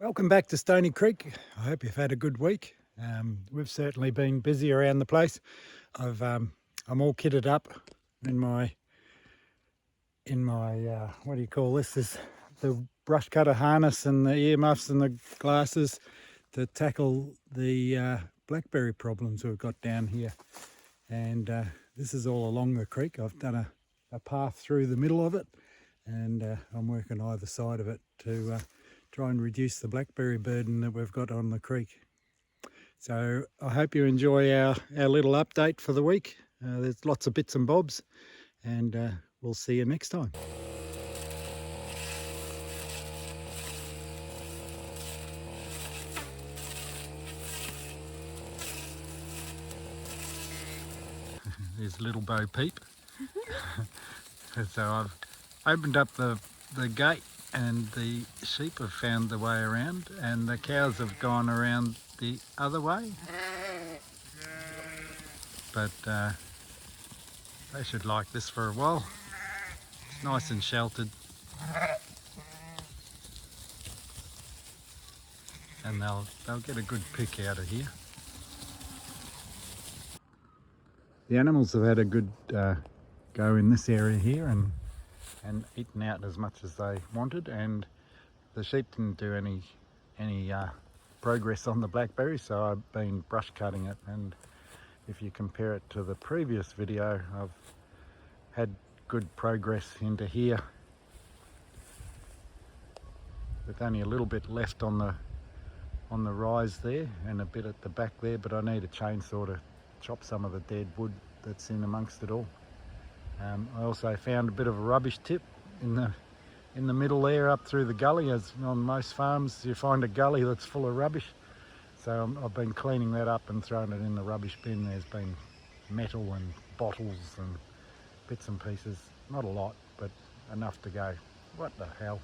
Welcome back to Stony Creek. I hope you've had a good week. We've certainly been busy around the place. I'm all kitted up in my what do you call this? Is the brush cutter harness and the earmuffs and the glasses to tackle the blackberry problems we've got down here. And this is all along the creek. I've done a path through the middle of it, and I'm working either side of it to try and reduce the blackberry burden that we've got on the creek. So I hope you enjoy our little update for the week. There's lots of bits and bobs, and we'll see you next time. There's little Bo Peep. So I've opened up the gate and the sheep have found the way around, and the cows have gone around the other way. But they should like this for a while. It's nice and sheltered. And they'll get a good pick out of here. The animals have had a good go in this area here and eaten out as much as they wanted, and the sheep didn't do any progress on the blackberry, so I've been brush cutting it. And if you compare it to the previous video, I've had good progress into here with only a little bit left on the rise there and a bit at the back there, but I need a chainsaw to chop some of the dead wood that's in amongst it all. I also found a bit of a rubbish tip in the middle there up through the gully. As on most farms you find a gully that's full of rubbish, so I've been cleaning that up and throwing it in the rubbish bin. There's been metal and bottles and bits and pieces, not a lot but enough to go what the hell.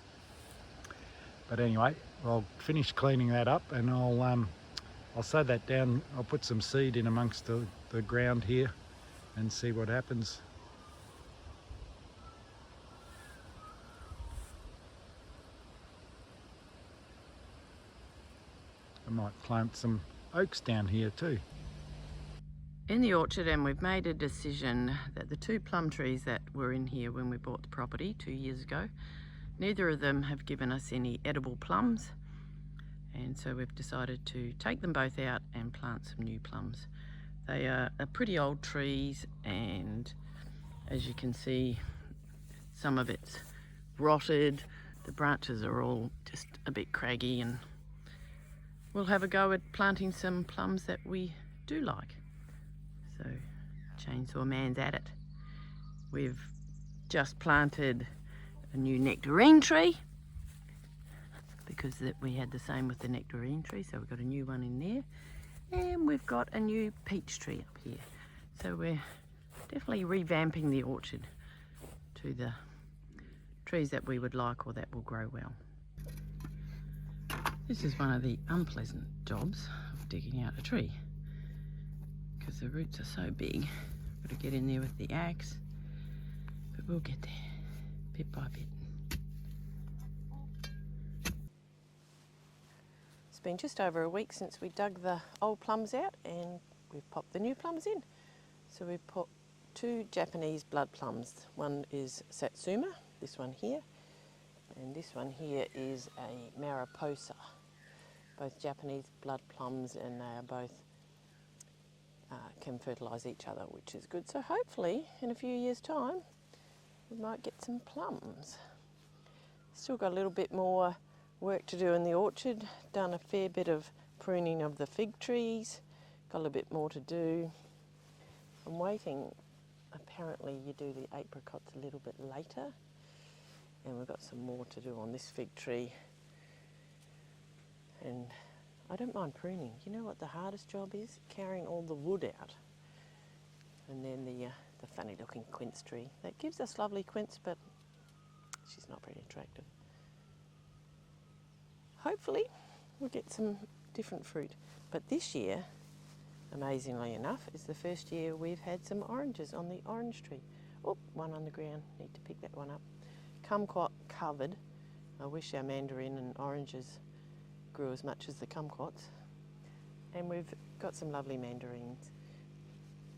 But anyway, I'll finish cleaning that up and I'll sow that down. I'll put some seed in amongst the ground here and see what happens. I might plant some oaks down here too. In the orchard, and we've made a decision that the 2 plum trees that were in here when we bought the property 2 years ago, neither of them have given us any edible plums, and so we've decided to take them both out and plant some new plums. They are pretty old trees, and as you can see, some of it's rotted. The branches are all just a bit craggy, and we'll have a go at planting some plums that we do like. So Chainsaw Man's at it. We've just planted a new nectarine tree because we had the same with the nectarine tree, so we've got a new one in there, and we've got a new peach tree up here. So we're definitely revamping the orchard to the trees that we would like or that will grow well. This is one of the unpleasant jobs of digging out a tree because the roots are so big. Got to get in there with the axe, but we'll get there bit by bit. It's been just over a week since we dug the old plums out and we've popped the new plums in. So we've put 2 Japanese blood plums. One is Satsuma, this one here, and this one here is a Mariposa. Both Japanese blood plums, and they are both can fertilise each other, which is good. So hopefully in a few years' time we might get some plums. Still got a little bit more work to do in the orchard. Done a fair bit of pruning of the fig trees. Got a little bit more to do. I'm waiting. Apparently you do the apricots a little bit later, and we've got some more to do on this fig tree. And I don't mind pruning. You know what the hardest job is? Carrying all the wood out. And then the funny looking quince tree. That gives us lovely quince, but she's not very attractive. Hopefully we'll get some different fruit. But this year, amazingly enough, is the first year we've had some oranges on the orange tree. Oh, one on the ground. Need to pick that one up. Kumquat covered. I wish our mandarin and oranges grew as much as the kumquats. And we've got some lovely mandarins.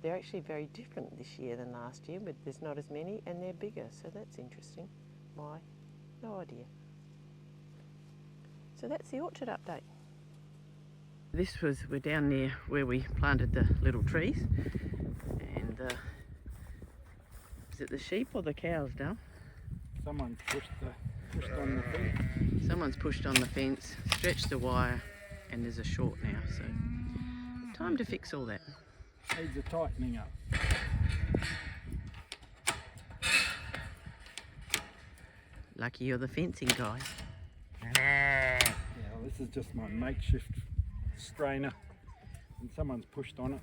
They're actually very different this year than last year, but there's not as many and they're bigger, so that's interesting. Why? No idea. So that's the orchard update. We're down near where we planted the little trees, and is it the sheep or the cows, Dale? Someone's pushed on the fence. Someone's pushed on the fence, stretched the wire, and there's a short now, so time to fix all that. Needs a tightening up. Lucky you're the fencing guy. Yeah, well, this is just my makeshift strainer, and someone's pushed on it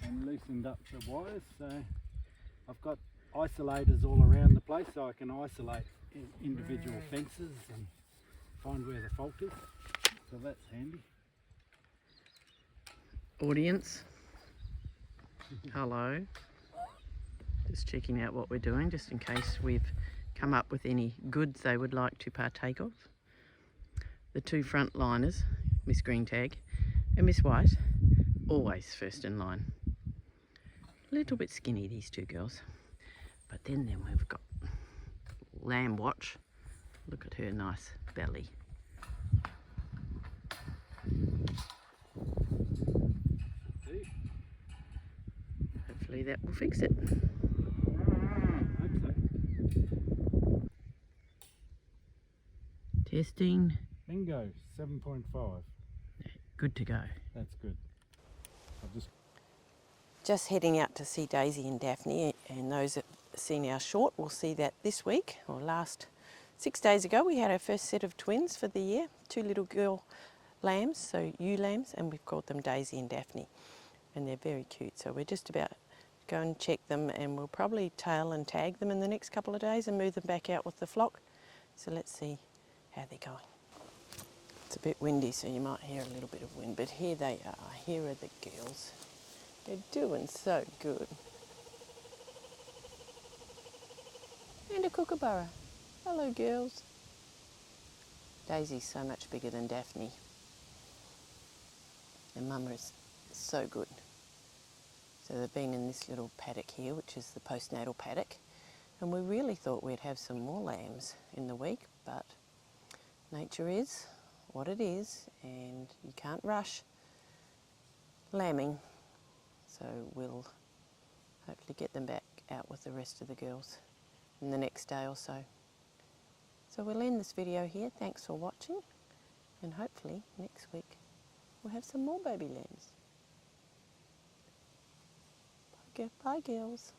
and loosened up the wires, so I've got isolators all around the place so I can isolate individual fences and find where the fault is, so that's handy. Audience, hello. Just checking out what we're doing, just in case we've come up with any goods they would like to partake of. The two frontliners, Miss Green Tag and Miss White, always first in line. A little bit skinny, these two girls. But then we've got Lamb Watch. Look at her nice belly. Hopefully that will fix it. Testing. Bingo, 7.5. Good to go. That's good. Just heading out to see Daisy and Daphne, and those that have seen our short will see that this week, or last 6 days ago, we had our first set of twins for the year, two little girl lambs, so ewe lambs, and we've called them Daisy and Daphne, and they're very cute. So we're just about to go and check them, and we'll probably tail and tag them in the next couple of days and move them back out with the flock. So let's see how they're going. It's a bit windy, so you might hear a little bit of wind, but here they are. Here are the girls. They're doing so good. And a kookaburra. Hello, girls. Daisy's so much bigger than Daphne. And Mama is so good. So they've been in this little paddock here, which is the postnatal paddock. And we really thought we'd have some more lambs in the week, but nature is what it is, and you can't rush lambing. So we'll hopefully get them back out with the rest of the girls in the next day or so. So we'll end this video here. Thanks for watching, and hopefully next week we'll have some more baby lambs. Bye girls.